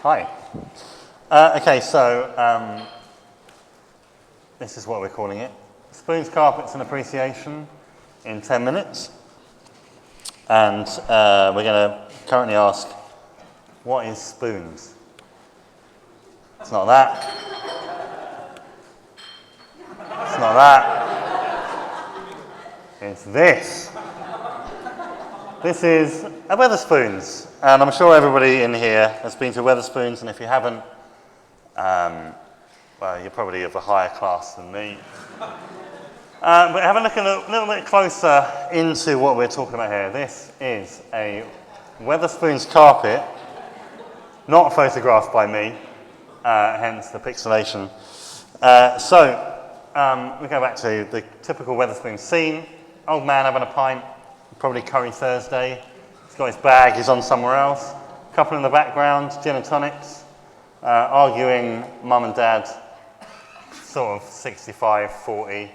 Hi. Okay, so this is what we're calling it. Spoons, carpets and appreciation in 10 minutes. And we're going to currently ask, what is spoons? It's not that. It's not that. It's this. This is a Wetherspoons, and I'm sure everybody in here has been to Wetherspoons, and if you haven't, well, you're probably of a higher class than me. But have a look a little bit closer into what we're talking about here. This is a Wetherspoons carpet, not photographed by me, hence the pixelation. We go back to the typical Wetherspoons scene. Old man having a pint, probably Curry Thursday. He's got his bag, he's on somewhere else. Couple in the background, gin and tonics, arguing mum and dad, sort of 65, 40.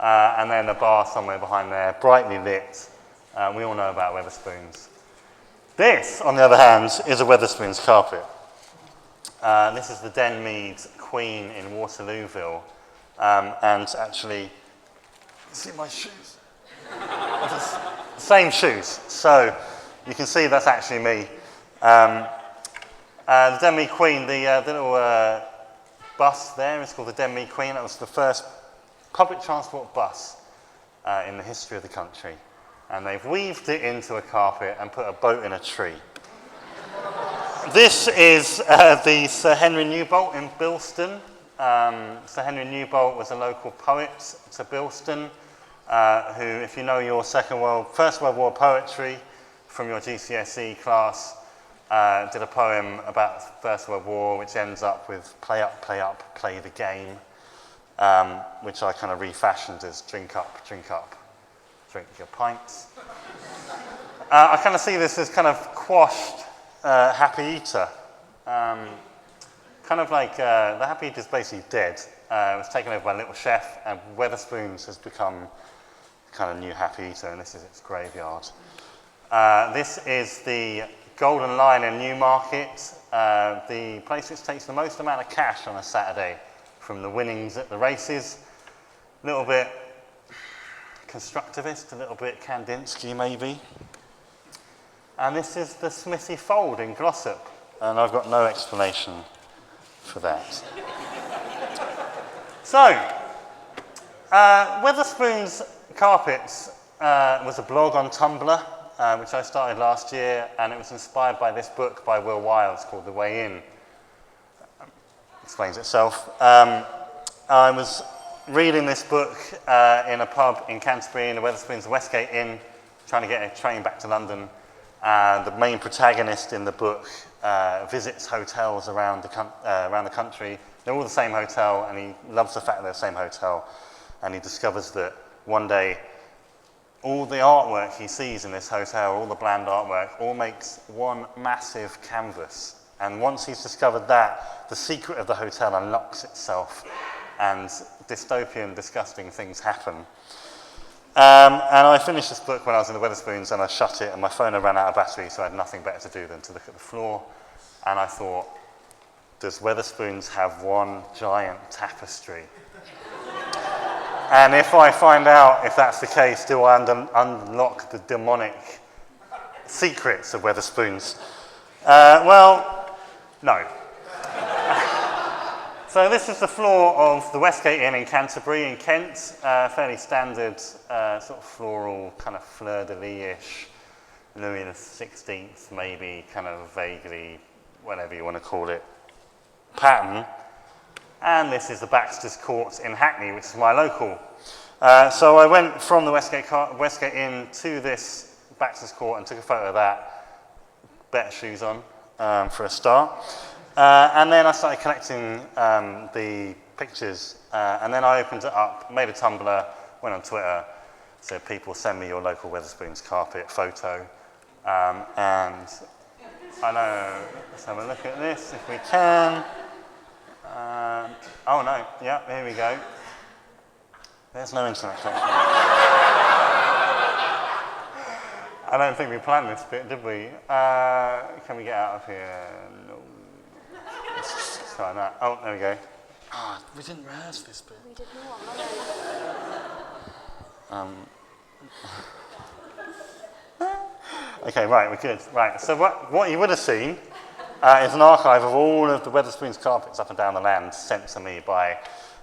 And then a bar somewhere behind there, brightly lit. We all know about Wetherspoons. This, on the other hand, is a Wetherspoons carpet. This is the Denmead Queen in Waterlooville. And actually, see my shoes? Same shoes. So you can see that's actually me. The Denmead Queen, the little bus there is called the Denmead Queen. That was the first public transport bus in the history of the country. And they've weaved it into a carpet and put a boat in a tree. This is the Sir Henry Newbolt in Bilston. Sir Henry Newbolt was a local poet to Bilston, who, if you know your First World War poetry from your GCSE class, did a poem about the First World War, which ends up with play up, play the game, which I kind of refashioned as drink up, drink your pints. I kind of see this as kind of quashed Happy Eater. Kind of like the Happy Eater is basically dead. It was taken over by Little Chef, and Wetherspoons has become kind of new Happy Eater, and this is its graveyard. This is the Golden Lion in Newmarket, the place which takes the most amount of cash on a Saturday from the winnings at the races. A little bit constructivist, a little bit Kandinsky maybe. And this is the Smithy Fold in Glossop, and I've got no explanation for that. So, Wetherspoons Carpets was a blog on Tumblr, which I started last year, and it was inspired by this book by Will Wiles called The Way In. Explains itself. I was reading this book in a pub in Canterbury in the Wetherspoons Westgate Inn, trying to get a train back to London. The main protagonist in the book visits hotels around the country. They're all the same hotel, and he loves the fact they're the same hotel. And he discovers that one day, all the artwork he sees in this hotel, all the bland artwork, all makes one massive canvas. And once he's discovered that, the secret of the hotel unlocks itself, and dystopian, disgusting things happen. And I finished this book when I was in the Wetherspoons, and I shut it, and my phone had run out of battery, so I had nothing better to do than to look at the floor. And I thought, does Wetherspoons have one giant tapestry? And if I find out if that's the case, do I unlock the demonic secrets of Wetherspoons? Well, no. So this is the floor of the Westgate Inn in Canterbury in Kent, fairly standard sort of floral, kind of fleur-de-lis-ish, Louis XVI maybe, kind of vaguely, whatever you want to call it, pattern. And this is the Baxter's Court in Hackney, which is my local. So I went from the Westgate Inn to this Baxter's Court and took a photo of that, better shoes on for a start. And then I started collecting the pictures, and then I opened it up, made a Tumblr, went on Twitter, said people send me your local Wetherspoons carpet photo. And I know, let's have a look at this if we can. Oh no, yeah, here we go. There's no internet connection. I don't think we planned this bit, did we? Can we get out of here? No. Let's try that. Oh, there we go. Ah, we didn't rehearse this bit. We did not. Okay, right, we're good. Right, so what you would have seen is an archive of all of the Wetherspoons carpets up and down the land sent to me by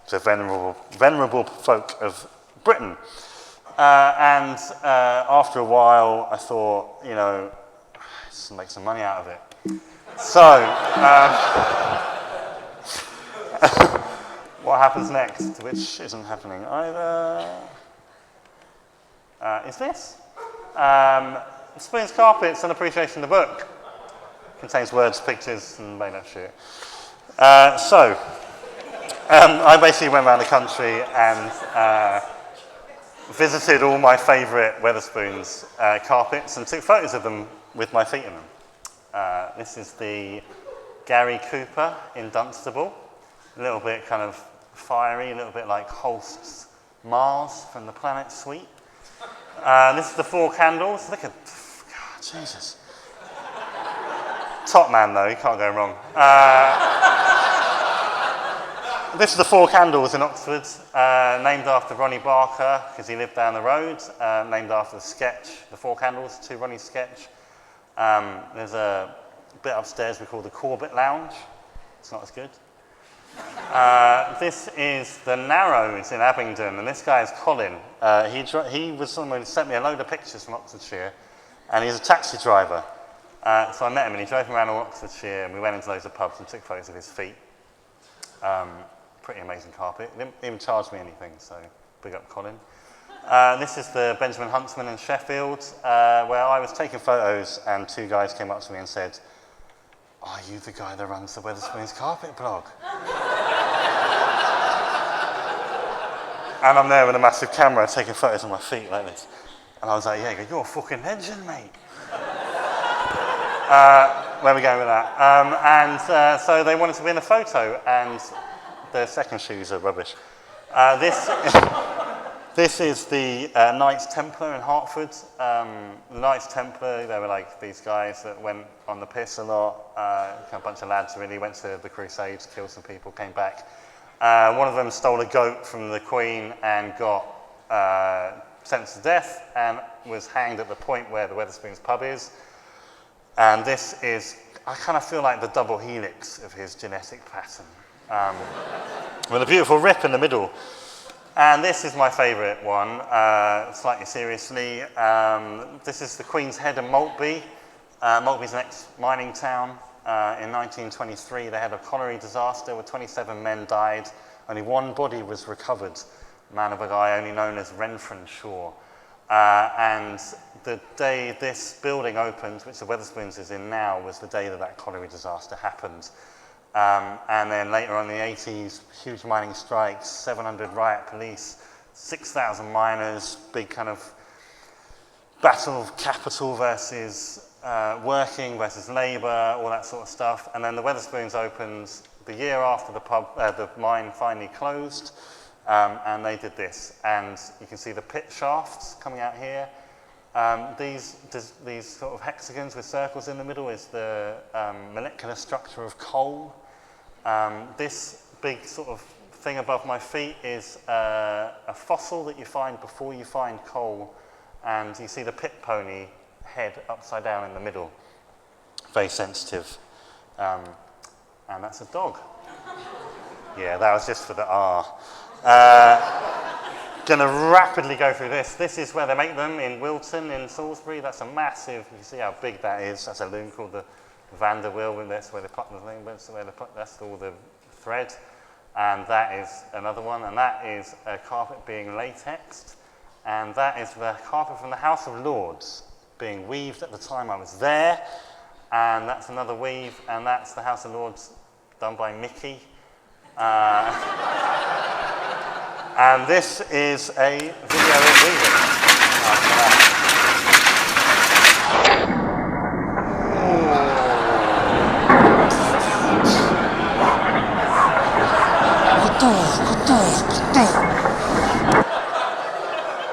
the venerable folk of Britain. And after a while, I thought, you know, let's make some money out of it. So, what happens next, which isn't happening either, is this. Spoons, Carpets, An Appreciation of the Book. Contains words, pictures, and made up shit. I basically went around the country and visited all my favourite Wetherspoons carpets and took photos of them with my feet in them. This is the Gary Cooper in Dunstable. A little bit kind of fiery, a little bit like Holst's Mars from the Planet Suite. This is the Four Candles. Look at, God, Jesus. Top man though, you can't go wrong. This is the Four Candles in Oxford, named after Ronnie Barker, because he lived down the road, named after the sketch, The Four Candles, to Ronnie's sketch. There's a bit upstairs we call the Corbett Lounge. It's not as good. This is the Narrows in Abingdon, and this guy is Colin. He was someone who sent me a load of pictures from Oxfordshire, and he's a taxi driver. So I met him, and he drove me around all Oxfordshire, and we went into loads of pubs and took photos of his feet. Pretty amazing carpet. He didn't even charge me anything, so big up Colin. This is the Benjamin Huntsman in Sheffield, where I was taking photos, and two guys came up to me and said, "Are you the guy that runs the Wetherspoons carpet blog?" And I'm there with a massive camera taking photos of my feet like this. And I was like, yeah, you're a fucking legend, mate. Where are we going with that? So they wanted to be in a photo, and the second shoes are rubbish. This is the Knights Templar in Hertford. The Knights Templar, they were like these guys that went on the piss a lot. A bunch of lads really went to the Crusades, killed some people, came back. One of them stole a goat from the Queen and got sentenced to death and was hanged at the point where the Wetherspoons pub is. And this is, I kind of feel like the double helix of his genetic pattern, with a beautiful rip in the middle. And this is my favourite one, slightly seriously. This is the Queen's Head in Maltby. Maltby's an ex-mining town. In 1923, they had a colliery disaster where 27 men died. Only one body was recovered, man of a guy only known as Renfrew Shaw. And the day this building opened, which the Wetherspoons is in now, was the day that that colliery disaster happened. And then later on in the 80s, huge mining strikes, 700 riot police, 6,000 miners, big kind of battle of capital versus working versus labour, all that sort of stuff. And then the Wetherspoons opened the year after the mine finally closed, and they did this. And you can see the pit shafts coming out here. These sort of hexagons with circles in the middle is the molecular structure of coal. This big sort of thing above my feet is a fossil that you find before you find coal, and you see the pit pony head upside down in the middle. Very sensitive. And that's a dog. Yeah, that was just for the R. Going to rapidly go through this. This is where they make them in Wilton in Salisbury. That's a massive, you can see how big that is. That's a loom called the Vanderwill, and that's where they put the thing, that's all the thread. And that is another one, and that is a carpet being latexed. And that is the carpet from the House of Lords being weaved at the time I was there. And that's another weave, and that's the House of Lords done by Mickey. And this is a video of weaving.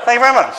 Thank you very much.